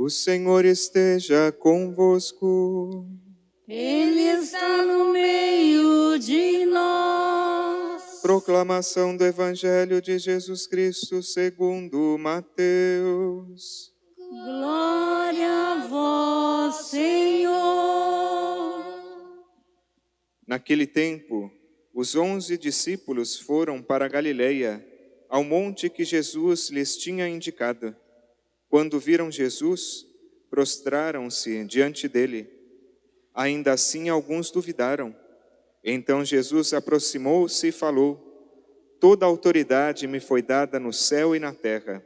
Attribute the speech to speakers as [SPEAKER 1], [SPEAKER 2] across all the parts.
[SPEAKER 1] O Senhor esteja convosco.
[SPEAKER 2] Ele está no meio de nós.
[SPEAKER 1] Proclamação do Evangelho de Jesus Cristo segundo Mateus.
[SPEAKER 2] Glória a vós, Senhor.
[SPEAKER 1] Naquele tempo, os 11 discípulos foram para a Galileia, ao monte que Jesus lhes tinha indicado. Quando viram Jesus, prostraram-se diante dele. Ainda assim, alguns duvidaram. Então Jesus aproximou-se e falou: Toda a autoridade me foi dada no céu e na terra.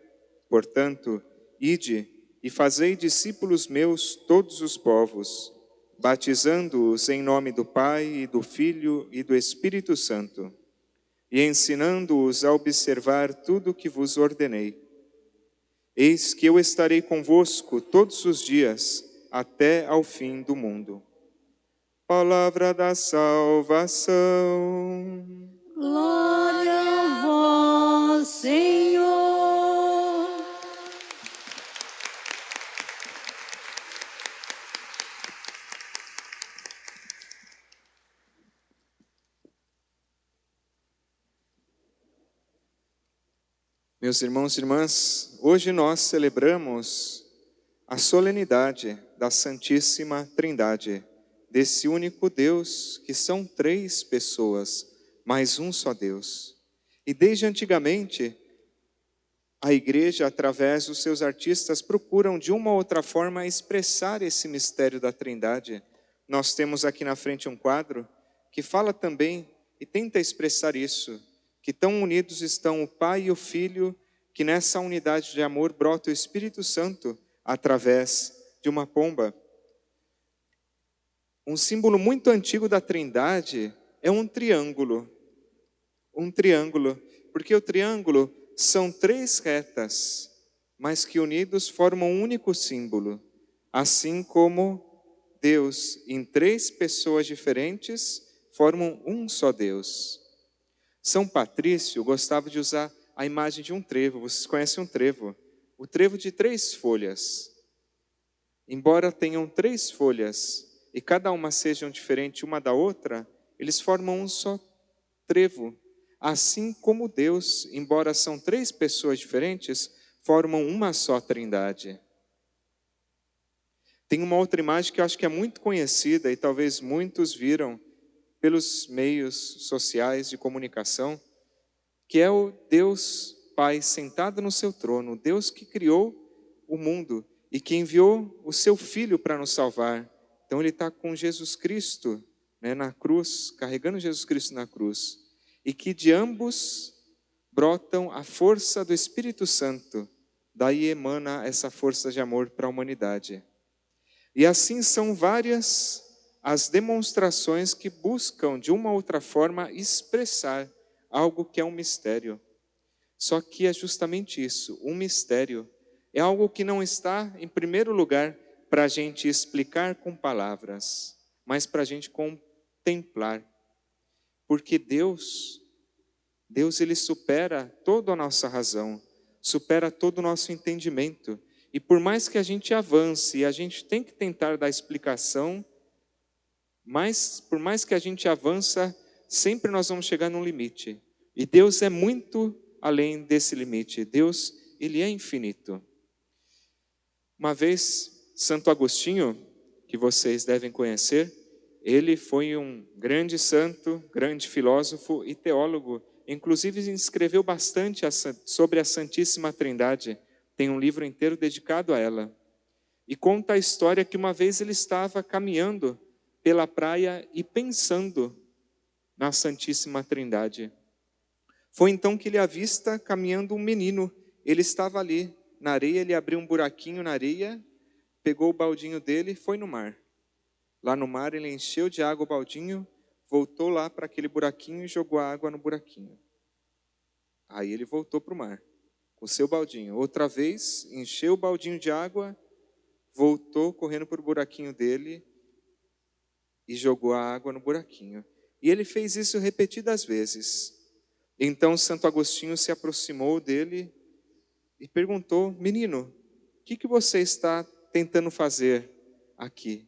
[SPEAKER 1] Portanto, ide e fazei discípulos meus todos os povos, batizando-os em nome do Pai, e do Filho e do Espírito Santo, e ensinando-os a observar tudo o que vos ordenei. Eis que eu estarei convosco todos os dias, até ao fim do mundo. Palavra da salvação.
[SPEAKER 2] Glória a vós, Senhor.
[SPEAKER 1] Meus irmãos e irmãs, hoje nós celebramos a solenidade da Santíssima Trindade, desse único Deus que são 3 pessoas, mas um só Deus. E desde antigamente, a Igreja, através dos seus artistas, procuram de uma ou outra forma expressar esse mistério da Trindade. Nós temos aqui na frente um quadro que fala também e tenta expressar isso, que tão unidos estão o Pai e o Filho, que nessa unidade de amor brota o Espírito Santo através de uma pomba. Um símbolo muito antigo da Trindade é um triângulo. Um triângulo, porque o triângulo são 3 retas, mas que unidos formam um único símbolo. Assim como Deus, em 3 pessoas diferentes, formam um só Deus. São Patrício gostava de usar a imagem de um trevo. Vocês conhecem um trevo? O trevo de 3 folhas. Embora tenham 3 folhas e cada uma sejam diferente uma da outra, eles formam um só trevo. Assim como Deus, embora são 3 pessoas diferentes, formam uma só Trindade. Tem uma outra imagem que eu acho que é muito conhecida e talvez muitos viram pelos meios sociais de comunicação, que é o Deus Pai sentado no seu trono, o Deus que criou o mundo e que enviou o seu Filho para nos salvar. Então ele está com Jesus Cristo, né, na cruz, carregando Jesus Cristo na cruz. E que de ambos brotam a força do Espírito Santo. Daí emana essa força de amor para a humanidade. E assim são várias as demonstrações que buscam de uma ou outra forma expressar algo que é um mistério. Só que é justamente isso, um mistério. É algo que não está, em primeiro lugar, para a gente explicar com palavras, mas para a gente contemplar. Porque Deus ele supera toda a nossa razão, supera todo o nosso entendimento. E por mais que a gente avance, e a gente tem que tentar dar explicação, mas por mais que a gente avança, sempre nós vamos chegar num limite. E Deus é muito além desse limite. Deus, ele é infinito. Uma vez, Santo Agostinho, que vocês devem conhecer, ele foi um grande santo, grande filósofo e teólogo. Inclusive, escreveu bastante sobre a Santíssima Trindade. Tem um livro inteiro dedicado a ela. E conta a história que uma vez ele estava caminhando pela praia e pensando na Santíssima Trindade. Foi então que ele avista caminhando um menino. Ele estava ali na areia, ele abriu um buraquinho na areia, pegou o baldinho dele e foi no mar. Lá no mar ele encheu de água o baldinho, voltou lá para aquele buraquinho e jogou a água no buraquinho. Aí ele voltou para o mar, com o seu baldinho. Outra vez, encheu o baldinho de água, voltou correndo para o buraquinho dele e jogou a água no buraquinho. E ele fez isso repetidas vezes. Então Santo Agostinho se aproximou dele e perguntou: menino, o que você está tentando fazer aqui?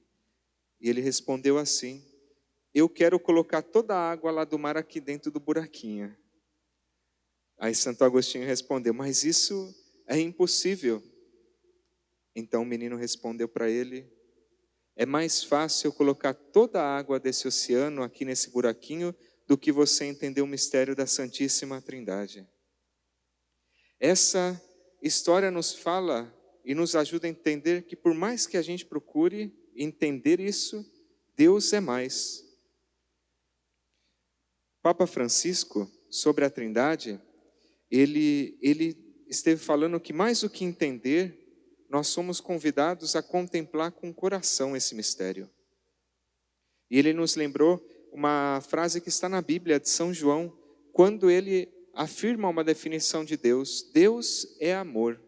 [SPEAKER 1] E ele respondeu assim: eu quero colocar toda a água lá do mar aqui dentro do buraquinho. Aí Santo Agostinho respondeu: mas isso é impossível. Então o menino respondeu para ele: é mais fácil eu colocar toda a água desse oceano aqui nesse buraquinho do que você entender o mistério da Santíssima Trindade. Essa história nos fala e nos ajuda a entender que por mais que a gente procure entender isso, Deus é mais. Papa Francisco, sobre a Trindade, ele esteve falando que mais do que entender, nós somos convidados a contemplar com o coração esse mistério. E ele nos lembrou uma frase que está na Bíblia de São João, quando ele afirma uma definição de Deus: Deus é amor.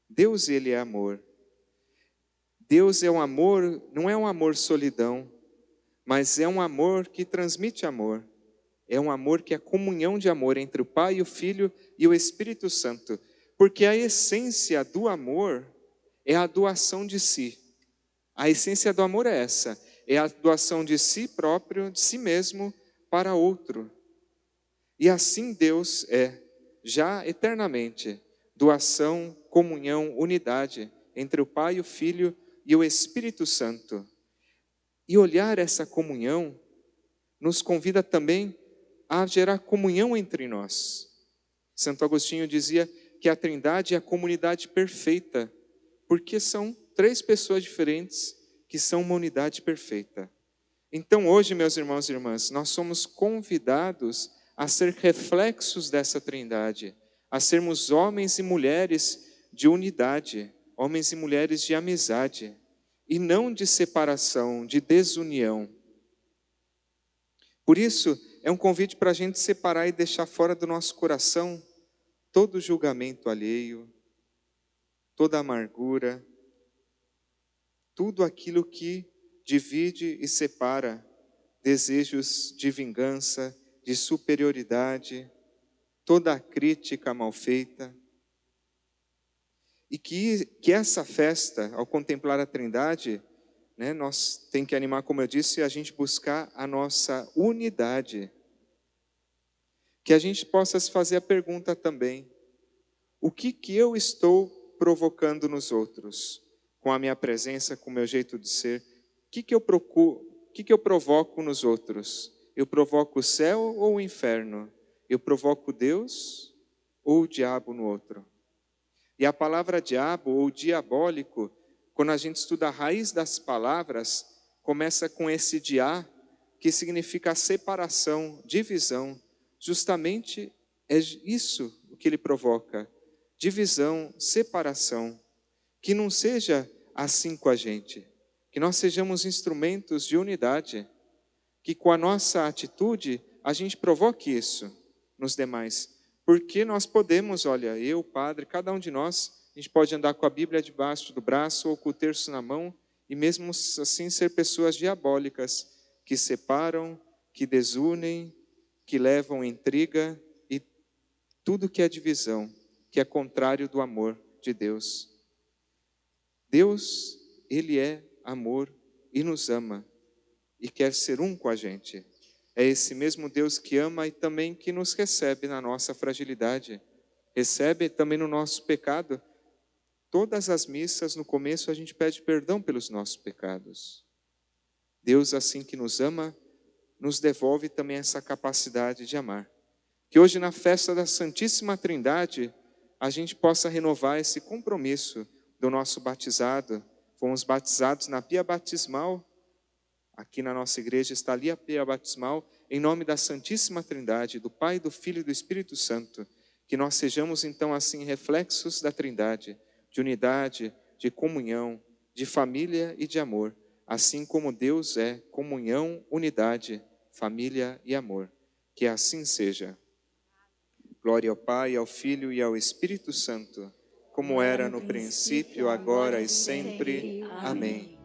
[SPEAKER 1] Deus, ele é amor. Deus é um amor, não é um amor solidão, mas é um amor que transmite amor. É um amor que é a comunhão de amor entre o Pai, o Filho e o Espírito Santo. Porque a essência do amor é a doação de si. A essência do amor é essa. É a doação de si próprio, de si mesmo, para outro. E assim Deus é, já eternamente, doação, comunhão, unidade entre o Pai, o Filho e o Espírito Santo. E olhar essa comunhão nos convida também a gerar comunhão entre nós. Santo Agostinho dizia que a Trindade é a comunidade perfeita, porque são 3 pessoas diferentes que são uma unidade perfeita. Então hoje, meus irmãos e irmãs, nós somos convidados a ser reflexos dessa Trindade, a sermos homens e mulheres de unidade, homens e mulheres de amizade, e não de separação, de desunião. Por isso, é um convite para a gente separar e deixar fora do nosso coração todo julgamento alheio, toda amargura, tudo aquilo que divide e separa, desejos de vingança, de superioridade, toda a crítica mal feita. E que essa festa, ao contemplar a Trindade, nós tem que animar, como eu disse, a gente buscar a nossa unidade. Que a gente possa se fazer a pergunta também: o que eu estou provocando nos outros? Com a minha presença, com o meu jeito de ser? O que eu procuro? O que eu provoco nos outros? Eu provoco o céu ou o inferno? Eu provoco Deus ou o diabo no outro? E a palavra diabo ou diabólico, quando a gente estuda a raiz das palavras, começa com esse diá, que significa separação, divisão. Justamente é isso o que ele provoca: divisão, separação. Que não seja assim com a gente, que nós sejamos instrumentos de unidade, que com a nossa atitude a gente provoque isso nos demais. Porque nós podemos, olha, eu, padre, cada um de nós, a gente pode andar com a Bíblia debaixo do braço ou com o terço na mão e mesmo assim ser pessoas diabólicas, que separam, que desunem, que levam intriga e tudo que é divisão, que é contrário do amor de Deus. Deus, ele é amor e nos ama e quer ser um com a gente. É esse mesmo Deus que ama e também que nos recebe na nossa fragilidade. Recebe também no nosso pecado. Todas as missas, no começo, a gente pede perdão pelos nossos pecados. Deus, assim que nos ama, nos devolve também essa capacidade de amar. Que hoje, na festa da Santíssima Trindade, a gente possa renovar esse compromisso do nosso batizado. Fomos batizados na pia batismal. Aqui na nossa igreja está ali a pia batismal, em nome da Santíssima Trindade, do Pai, do Filho e do Espírito Santo. Que nós sejamos então assim reflexos da Trindade, de unidade, de comunhão, de família e de amor. Assim como Deus é comunhão, unidade, família e amor. Que assim seja. Glória ao Pai, ao Filho e ao Espírito Santo, como era no princípio, agora e sempre. Amém.